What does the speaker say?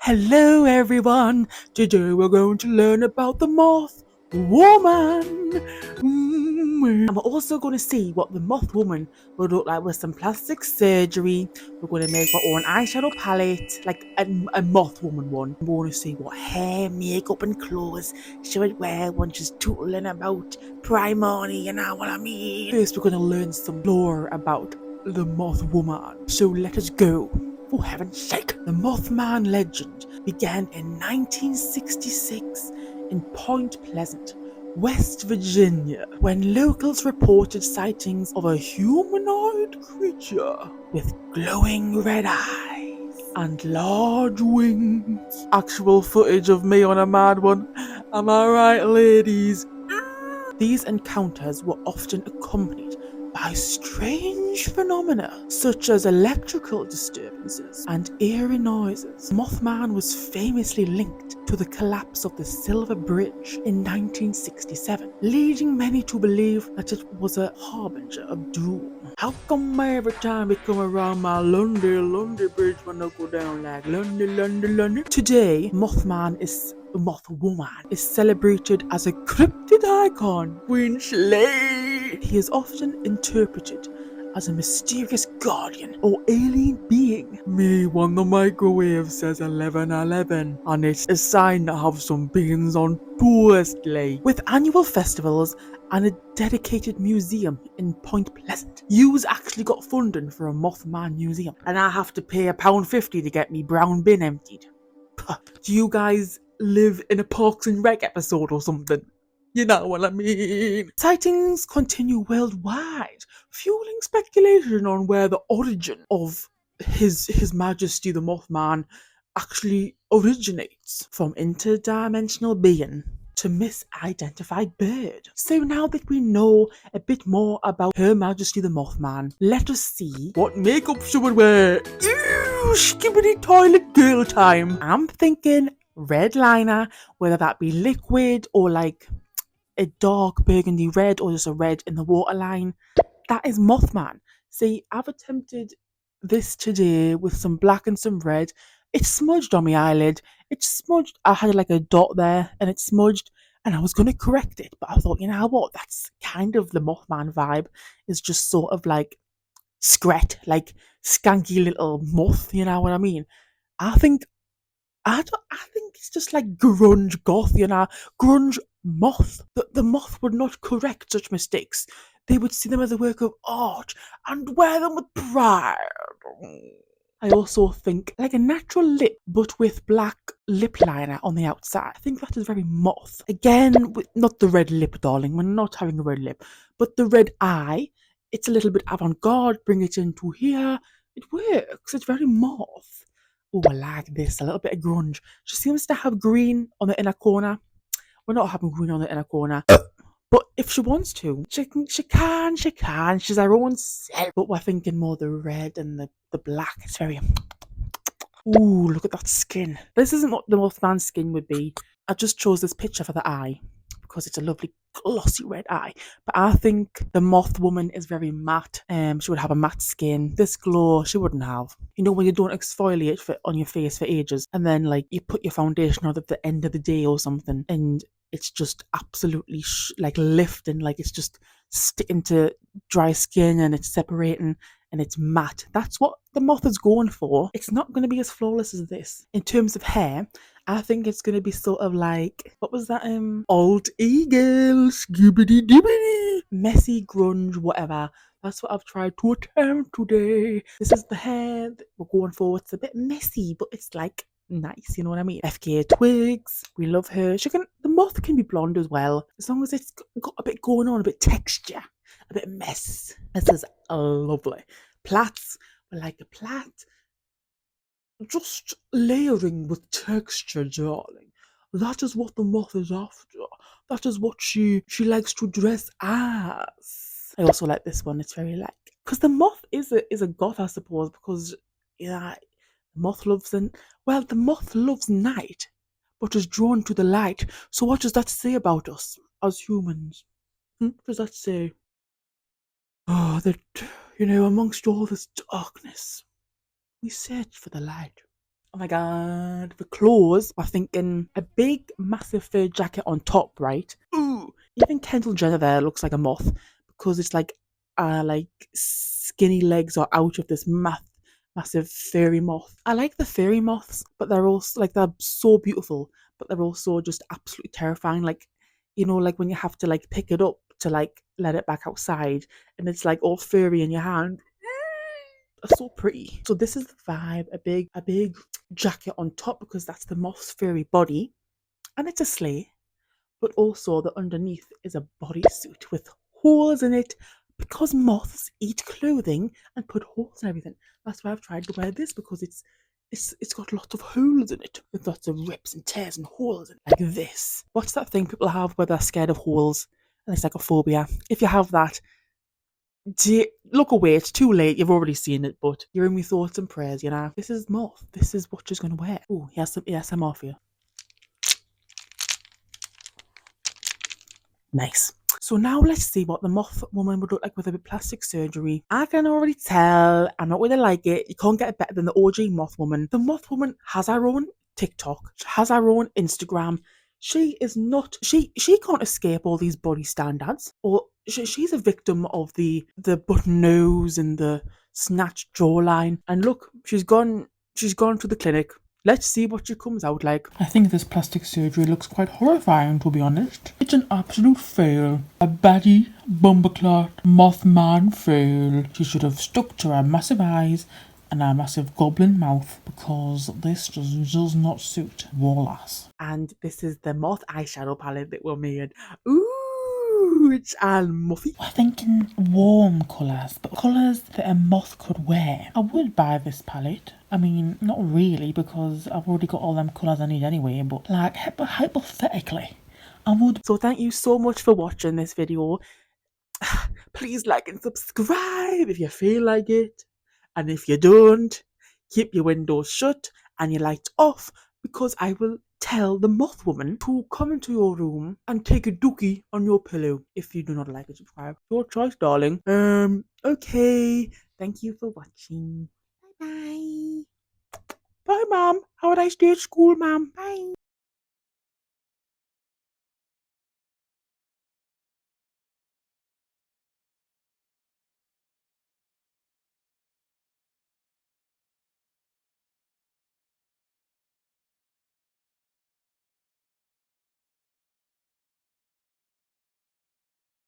Hello everyone! Today we're going to learn about the moth woman. And we're also going to see what the moth woman would look like with some plastic surgery. We're going to make our own eyeshadow palette, like a moth woman one. We're going to see what hair, makeup and clothes she would wear when she's tootling about primary, you know what I mean? First we're going to learn some lore about the moth woman. So let us go. For heaven's sake. The Mothman legend began in 1966 in Point Pleasant, West Virginia, when locals reported sightings of a humanoid creature with glowing red eyes and large wings. Actual footage of me on a mad one. Am I right, ladies? These encounters were often accompanied by strange phenomena such as electrical disturbances and eerie noises. Mothman was famously linked to the collapse of the Silver Bridge in 1967, leading many to believe that it was a harbinger of doom. How come every time we come around my London Bridge when I go down like London? Today, Mothwoman is celebrated as a cryptid icon, Queen Slay. He is often interpreted as a mysterious guardian or alien being. Me when the microwave says 11:11 and it's a sign to have some beans on toastly. With annual festivals and a dedicated museum in Point Pleasant. You's actually got funding for a Mothman museum and I have to pay £1.50 to get me brown bin emptied. Do you guys live in a Parks and Rec episode or something? You know what I mean? Sightings continue worldwide, fueling speculation on where the origin of His Majesty the Mothman actually originates, from interdimensional being to misidentified bird. So now that we know a bit more about Her Majesty the Mothman, let us see what makeup she would wear. Ew, skibbity toilet girl time. I'm thinking red liner, whether that be liquid or like a dark burgundy red or just a red in the waterline. That is Mothman. See, I've attempted this today with some black and some red. It's smudged on my eyelid. It's smudged. I had like a dot there and it's smudged and I was going to correct it. But I thought, you know what? That's kind of the Mothman vibe. It's just sort of like scrat, like skanky little moth. You know what I mean? I think I think it's just like grunge goth, you know, grunge moth. The moth would not correct such mistakes. They would see them as a work of art and wear them with pride. I also think like a natural lip, but with black lip liner on the outside. I think that is very moth. Again, not the red lip, darling. We're not having a red lip, but the red eye. It's a little bit avant-garde. Bring it into here. It works. It's very moth. Oh, I like this. A little bit of grunge. She seems to have green on the inner corner. We're not having green on the inner corner. But if she wants to, she can. She's her own self. But we're thinking more the red and the black. It's very... Ooh, look at that skin. This isn't what the Mothman's skin would be. I just chose this picture for the eye because it's a lovely glossy red eye. But I think the moth woman is very matte. She would have a matte skin. This glow she wouldn't have. You know when you don't exfoliate on your face for ages and then like you put your foundation on at the end of the day or something and it's just absolutely like lifting, like it's just sticking to dry skin and it's separating and it's matte. That's what the moth is going for. It's not going to be as flawless as this. In terms of hair, I think it's going to be sort of like, what was that? Alt Eagle, skibbity dibbity, messy grunge, whatever. That's what I've tried to attempt today. This is the hair that we're going for. It's a bit messy, but it's like nice, you know what I mean? FKA Twigs, we love her. The moth can be blonde as well, as long as it's got a bit going on, a bit texture, a bit mess. This is lovely. Plaits, we like a plait. Just layering with texture, darling. That is what the moth is after. That is what she likes to dress as. I also like this one. It's very like, because the moth is a goth, I suppose, because yeah, the moth loves night, but is drawn to the light. So what does that say about us as humans? What does that say? Oh, that, amongst all this darkness, we search for the light. my god, the claws are thinking a big, massive fur jacket on top, right? Ooh, even Kendall Jenner there looks like a moth because it's like skinny legs are out of this massive furry moth. I like the furry moths, but they're also like they're so beautiful, but they're also just absolutely terrifying. Like, you know, like when you have to like pick it up to like let it back outside, and it's like all furry in your hand. Are so pretty. So this is the vibe, a big jacket on top because that's the moth's furry body, and it's a sleigh, but also the underneath is a bodysuit with holes in it because moths eat clothing and put holes in everything. That's why I've tried to wear this because it's got lots of holes in it with lots of rips and tears and holes like this. What's that thing people have where they're scared of holes and it's like a phobia? If you have that, look away, it's too late, you've already seen it, but you're in my thoughts and prayers, you know. This is moth, this is what she's gonna wear. Oh, here's some ASMR for you. Nice. So now let's see what the moth woman would look like with a bit of plastic surgery. I can already tell I'm not going to like it. You can't get it better than the OG moth woman. The moth woman has her own TikTok, has her own Instagram. She is not. She can't escape all these body standards. Or she's a victim of the button nose and the snatched jawline. And look, she's gone. She's gone to the clinic. Let's see what she comes out like. I think this plastic surgery looks quite horrifying, to be honest. It's an absolute fail. A baddie, bumperclot, Mothman fail. She should have stuck to her massive eyes and her massive goblin mouth because this just does not suit Wallace. And this is the moth eyeshadow palette that we made. Ooh, it's all muffy. We're thinking warm colours, but colours that a moth could wear. I would buy this palette. I mean, not really, because I've already got all them colours I need anyway, but like, hypothetically, I would. So thank you so much for watching this video. Please like and subscribe if you feel like it. And if you don't, keep your windows shut and your lights off, because I will tell the moth woman to come into your room and take a dookie on your pillow if you do not like and subscribe. Your choice, darling. Okay. Thank you for watching. Bye bye. Bye, Mom. Have a nice day at school, Mom. Bye.